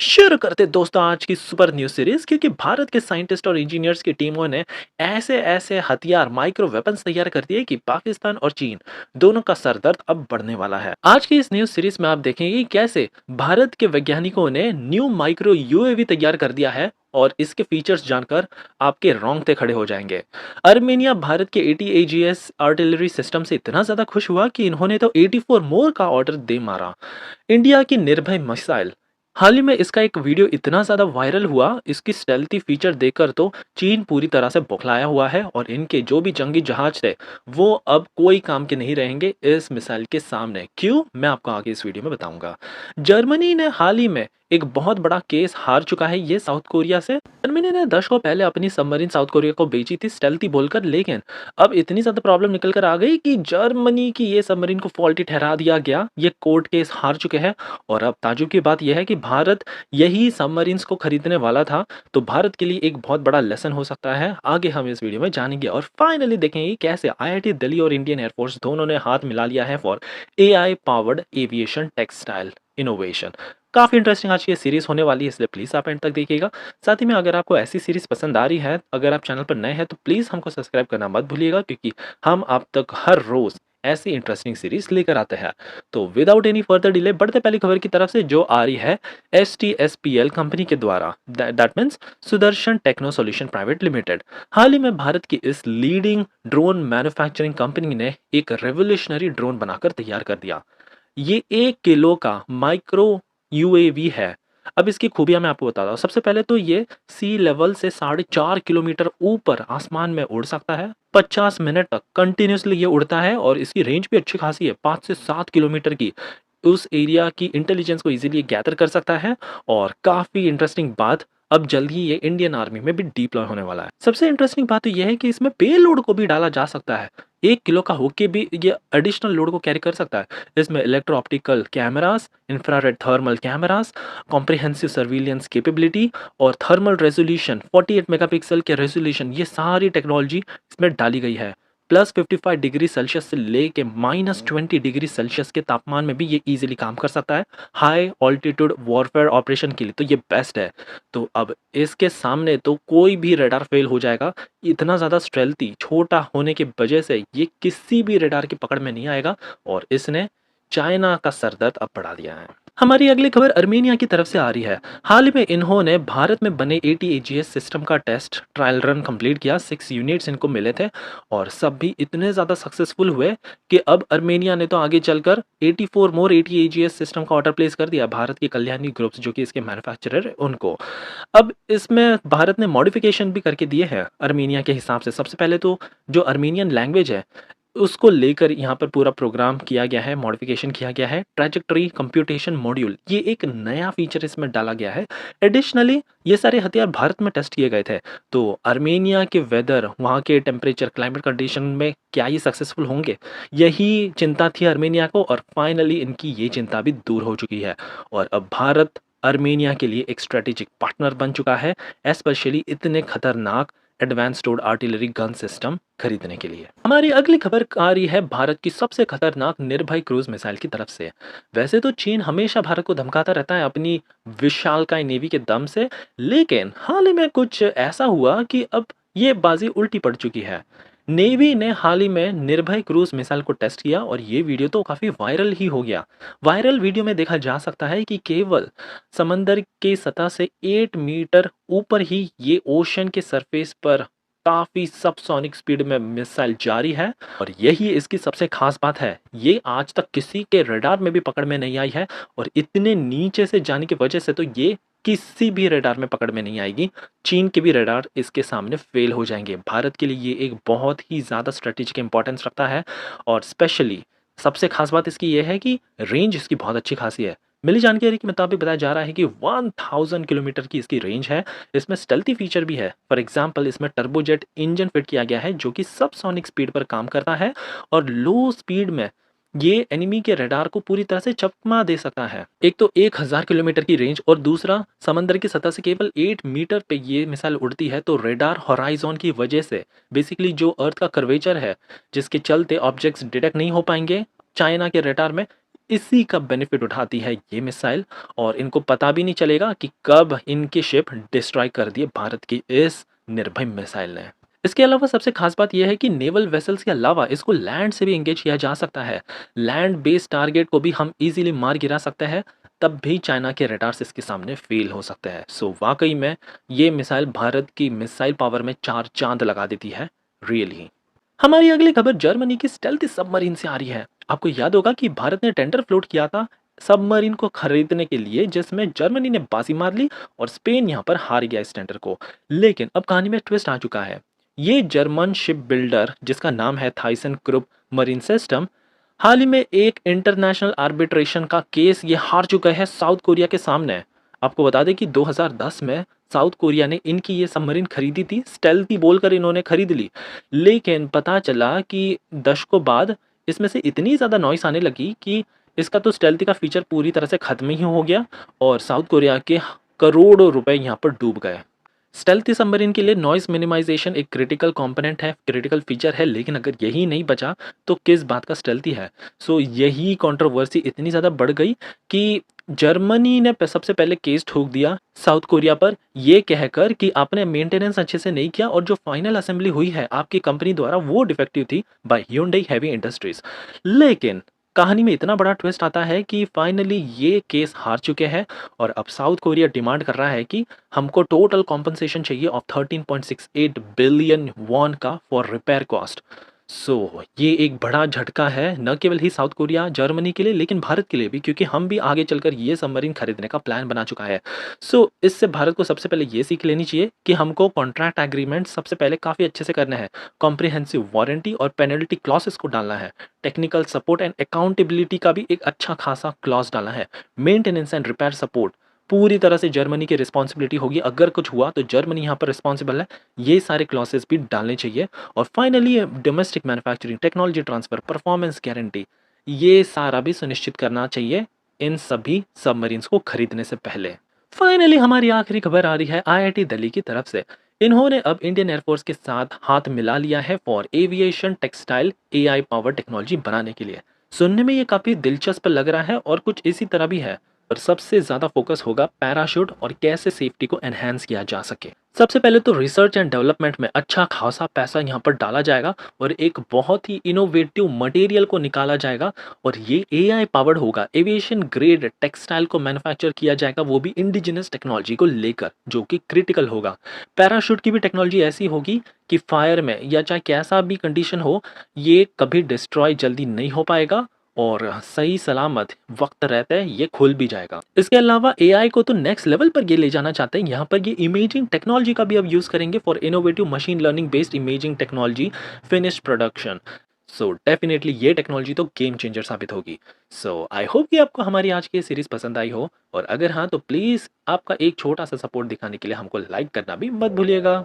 शुरू करते दोस्तों आज की सुपर न्यूज सीरीज क्योंकि भारत के साइंटिस्ट और इंजीनियर्स की टीमों ने ऐसे ऐसे हथियार माइक्रो वेपन्स तैयार कर दिए कि पाकिस्तान और चीन दोनों का सरदर्द अब बढ़ने वाला है। आज की इस न्यूज सीरीज में आप देखेंगे कि कैसे भारत के वैज्ञानिकों ने न्यू माइक्रो यूएवी तैयार कर दिया है और इसके फीचर्स जानकर आपके रोंगटे खड़े हो जाएंगे। अर्मेनिया भारत के ATAGS आर्टिलरी सिस्टम से इतना ज्यादा खुश हुआ कि इन्होंने तो 84 मोर का ऑर्डर दे मारा। इंडिया की निर्भय मिसाइल, हाल ही में इसका एक वीडियो इतना ज़्यादा वायरल हुआ, इसकी स्टेल्थी फीचर देखकर तो चीन पूरी तरह से बौखलाया हुआ है और इनके जो भी जंगी जहाज थे वो अब कोई काम के नहीं रहेंगे इस मिसाइल के सामने। क्यों, मैं आपको आगे इस वीडियो में बताऊंगा। जर्मनी ने हाल ही में एक बहुत बड़ा केस हार चुका है ये साउथ कोरिया से। जर्मनी ने दशकों पहले अपनी सबमरीन साउथ कोरिया को बेची थी स्टेल्थी बोलकर, लेकिन अब इतनी ज़्यादा प्रॉब्लम निकल कर आ गई कि जर्मनी की ये सबमरीन को फॉल्टी ठहरा दिया गया। ये कोर्ट केस हार चुके हैं और अब ताज्जुब की बात यह है कि भारत यही सबमरीन्स को खरीदने वाला था, तो भारत के लिए एक बहुत बड़ा लेसन हो सकता है। आगे हम इस वीडियो में जानेंगे और फाइनली देखेंगे कैसे IIT दिल्ली और इंडियन एयरफोर्स दोनों ने हाथ मिला लिया है for AI powered aviation textile innovation. काफ़ी इंटरेस्टिंग आज ये सीरीज होने वाली है, इसलिए प्लीज़ आप एंड तक देखिएगा। साथ ही में अगर आपको ऐसी सीरीज पसंद आ रही है, अगर आप चैनल पर नए हैं तो प्लीज़ हमको सब्सक्राइब करना मत भूलिएगा क्योंकि हम आप तक हर रोज़ ऐसी इंटरेस्टिंग सीरीज लेकर आते हैं। तो विदाउट एनी फर्दर डिले बढ़ते पहली खबर की तरफ से जो आ रही है STSPL कंपनी के द्वारा, that means Sudarshan techno solution private limited. हाल ही में भारत की इस लीडिंग ड्रोन मैन्युफैक्चरिंग कंपनी ने एक रेवोल्यूशनरी ड्रोन बनाकर तैयार कर दिया। ये 1 किलो का माइक्रो UAV है। अब इसकी खूबियां मैं आपको बताता हूँ। सबसे पहले तो ये सी लेवल से 4.5 किलोमीटर ऊपर आसमान में उड़ सकता है। 50 मिनट तक कंटिन्यूसली ये उड़ता है और इसकी रेंज भी अच्छी खासी है, 5 से 7 किलोमीटर की। उस एरिया की इंटेलिजेंस को इजीली गैदर कर सकता है। और काफ़ी इंटरेस्टिंग बात, अब जल्द ही ये इंडियन आर्मी में भी डिप्लॉय होने वाला है। सबसे इंटरेस्टिंग बात तो यह है कि इसमें पेलोड को भी डाला जा सकता है। 1 किलो का होके भी ये एडिशनल लोड को कैरी कर सकता है। इसमें electro optical cameras, infrared thermal cameras, comprehensive surveillance capability और थर्मल रेजोल्यूशन 48 मेगापिक्सल के रेजोल्यूशन, ये सारी टेक्नोलॉजी इसमें डाली गई है। +55 डिग्री सेल्सियस से लेके -20 डिग्री सेल्सियस के तापमान में भी ये इजीली काम कर सकता है। हाई ऑल्टीट्यूड वॉरफेयर ऑपरेशन के लिए तो ये बेस्ट है। तो अब इसके सामने तो कोई भी रडार फेल हो जाएगा। इतना ज़्यादा स्ट्रेल्थी छोटा होने की वजह से ये किसी भी रडार की पकड़ में नहीं आएगा और इसने चाइना का सरदर्द अब बढ़ा दिया है। हमारी अगली खबर अर्मेनिया की तरफ से आ रही है। हाल ही में इन्होंने भारत में बने ATAGS सिस्टम का टेस्ट ट्रायल रन कंप्लीट किया। 6 यूनिट्स इनको मिले थे और सब भी इतने ज़्यादा सक्सेसफुल हुए कि अब अर्मेनिया ने तो आगे चलकर 84 मोर ATAGS सिस्टम का ऑर्डर प्लेस कर दिया भारत की कल्याणी ग्रुप्स, जो कि इसके मैन्युफैक्चरर है, उनको। अब इसमें भारत ने मॉडिफिकेशन भी करके दिए हैं अर्मेनिया के हिसाब से। सबसे पहले तो जो अर्मेनियन लैंग्वेज है उसको लेकर यहाँ पर पूरा प्रोग्राम किया गया है, मॉडिफिकेशन किया गया है। ट्रैजेक्टरी कंप्यूटेशन मॉड्यूल, ये एक नया फीचर इसमें डाला गया है। एडिशनली ये सारे हथियार भारत में टेस्ट किए गए थे, तो अर्मेनिया के वेदर, वहाँ के टेम्परेचर, क्लाइमेट कंडीशन में क्या ये सक्सेसफुल होंगे, यही चिंता थी अर्मेनिया को और फाइनली इनकी ये चिंता भी दूर हो चुकी है। और अब भारत अर्मेनिया के लिए एक स्ट्रेटेजिक पार्टनर बन चुका है, स्पेशली इतने खतरनाक एडवांस्ड आर्टिलरी गन सिस्टम खरीदने के लिए। हमारी अगली खबर आ रही है भारत की सबसे खतरनाक निर्भय क्रूज मिसाइल की तरफ से। वैसे तो चीन हमेशा भारत को धमकाता रहता है अपनी विशालकाय नेवी के दम से, लेकिन हाल ही में कुछ ऐसा हुआ कि अब ये बाजी उल्टी पड़ चुकी है। नेवी ने हाल ही में निर्भय क्रूज मिसाइल को टेस्ट किया और ये वीडियो तो काफी वायरल ही हो गया। वायरल वीडियो में देखा जा सकता है कि केवल समंदर के सतह से 8 मीटर ऊपर ही ये ओशन के सरफेस पर काफी सबसोनिक स्पीड में मिसाइल जारी है और यही इसकी सबसे खास बात है। ये आज तक किसी के रडार में भी पकड़ में नहीं आई है और इतने नीचे से जाने की वजह से तो ये किसी भी रडार में पकड़ में नहीं आएगी। चीन के भी रडार इसके सामने फेल हो जाएंगे। भारत के लिए ये एक बहुत ही ज़्यादा स्ट्रेटेजिक इंपॉर्टेंस रखता है और स्पेशली सबसे खास बात इसकी ये है कि रेंज इसकी बहुत अच्छी खासी है। मिली जानकारी के मुताबिक बताया जा रहा है कि 1000 किलोमीटर की इसकी रेंज है। इसमें स्टेल्थी फीचर भी है। फॉर एग्जांपल इसमें टर्बोजेट इंजन फिट किया गया है जो कि सबसोनिक स्पीड पर काम करता है और लो स्पीड में ये एनिमी के रडार को पूरी तरह से चकमा दे सकता है। एक तो 1000 किलोमीटर की रेंज और दूसरा समंदर की सतह से केवल 8 मीटर पे ये मिसाइल उड़ती है, तो रडार होराइजन की वजह से बेसिकली जो अर्थ का कर्वेचर है जिसके चलते ऑब्जेक्ट्स डिटेक्ट नहीं हो पाएंगे चाइना के रडार में, इसी का बेनिफिट उठाती है ये मिसाइल और इनको पता भी नहीं चलेगा कि कब इनकी शिप डिस्ट्रॉय कर दिए भारत की इस निर्भय मिसाइल ने। इसके अलावा सबसे खास बात यह है कि नेवल वेसल्स के अलावा इसको लैंड से भी एंगेज किया जा सकता है। लैंड बेस्ड टारगेट को भी हम इजीली मार गिरा सकते हैं, तब भी चाइना के रडार्स इसके सामने फेल हो सकते हैं। सो वाकई में ये मिसाइल भारत की मिसाइल पावर में चार चांद लगा देती है रियली। हमारी अगली खबर जर्मनी की स्टेल्थ सबमरीन से आ रही है। आपको याद होगा कि भारत ने टेंडर फ्लोट किया था सबमरीन को खरीदने के लिए, जिसमें जर्मनी ने बाजी मार ली और स्पेन यहां पर हार गया इस टेंडर को। लेकिन अब कहानी में ट्विस्ट आ चुका है। ये जर्मन शिप बिल्डर जिसका नाम है थाइसन क्रुप मरीन सिस्टम, हाल ही में एक इंटरनेशनल आर्बिट्रेशन का केस ये हार चुका है साउथ कोरिया के सामने। आपको बता दें कि 2010 में साउथ कोरिया ने इनकी ये सबमरीन खरीदी थी, स्टेल्थी बोलकर इन्होंने खरीद ली। लेकिन पता चला कि दशकों बाद इसमें से इतनी ज़्यादा नॉइस आने लगी कि इसका तो स्टेल्थी का फीचर पूरी तरह से खत्म ही हो गया और साउथ कोरिया के करोड़ों रुपए यहाँ पर डूब गए। स्टेल्थी सबमरीन के लिए नॉइस मिनिमाइजेशन एक क्रिटिकल कंपोनेंट है, क्रिटिकल फीचर है, लेकिन अगर यही नहीं बचा तो किस बात का स्टेल्थी है। सो यही कंट्रोवर्सी इतनी ज़्यादा बढ़ गई कि जर्मनी ने सबसे पहले केस ठोक दिया साउथ कोरिया पर, ये कहकर कि आपने मेंटेनेंस अच्छे से नहीं किया और जो फाइनल असेंबली हुई है आपकी कंपनी द्वारा वो डिफेक्टिव थी बाय Hyundai हेवी इंडस्ट्रीज। लेकिन कहानी में इतना बड़ा ट्विस्ट आता है कि फाइनली ये केस हार चुके हैं और अब साउथ कोरिया डिमांड कर रहा है कि हमको टोटल कॉम्पनसेशन चाहिए ऑफ 13.68 बिलियन वॉन का फॉर रिपेयर कॉस्ट। सो ये एक बड़ा झटका है न केवल ही साउथ कोरिया जर्मनी के लिए लेकिन भारत के लिए भी, क्योंकि हम भी आगे चलकर ये सबमरीन खरीदने का प्लान बना चुका है। सो इससे भारत को सबसे पहले ये सीख लेनी चाहिए कि हमको कॉन्ट्रैक्ट एग्रीमेंट सबसे पहले काफ़ी अच्छे से करना है, कॉम्प्रिहेंसिव वारंटी और पेनल्टी क्लॉसेस को डालना है, टेक्निकल सपोर्ट एंड अकाउंटेबिलिटी का भी एक अच्छा खासा क्लॉज डालना है, मेंटेनेंस एंड रिपेयर सपोर्ट पूरी तरह से जर्मनी की रिस्पॉन्सिबिलिटी होगी, अगर कुछ हुआ तो जर्मनी यहाँ पर रिस्पॉन्सिबल है, ये सारे क्लॉसेस भी डालने चाहिए। और finally domestic manufacturing, technology transfer, performance guarantee, ये सारा भी सुनिश्चित करना चाहिए इन सभी सबमरीन्स को खरीदने से पहले। फाइनली हमारी आखिरी खबर आ रही है आईआईटी दिल्ली की तरफ से। इन्होंने अब इंडियन एयरफोर्स के साथ हाथ मिला लिया है for aviation textile AI power technology बनाने के लिए। सुनने में ये काफी दिलचस्प लग रहा है और कुछ इसी तरह भी है, पर सबसे ज्यादा फोकस होगा पैराशूट और कैसे सेफ्टी को एनहांस किया जा सके। सबसे पहले तो रिसर्च एंड डेवलपमेंट में अच्छा खासा पैसा यहाँ पर डाला जाएगा और एक बहुत ही इनोवेटिव मटेरियल को निकाला जाएगा और ये एआई पावर्ड होगा। एविएशन ग्रेड टेक्सटाइल को मैन्युफैक्चर किया जाएगा, वो भी इंडिजिनस टेक्नोलॉजी को लेकर, जो कि क्रिटिकल होगा। पैराशूट की भी टेक्नोलॉजी ऐसी होगी कि फायर में या चाहे कैसा भी कंडीशन हो, ये कभी डिस्ट्रॉय जल्दी नहीं हो पाएगा और सही सलामत वक्त रहते हैं ये खुल भी जाएगा। इसके अलावा एआई को तो नेक्स्ट लेवल पर ये ले जाना चाहते हैं, यहाँ पर ये इमेजिंग टेक्नोलॉजी का भी अब यूज करेंगे for innovative machine learning based imaging technology finished production. So definitely ये टेक्नोलॉजी तो गेम चेंजर साबित होगी। सो आई होप कि आपको हमारी आज की सीरीज पसंद आई हो और अगर हाँ तो प्लीज आपका एक छोटा सा सपोर्ट दिखाने के लिए हमको लाइक करना भी मत भूलिएगा।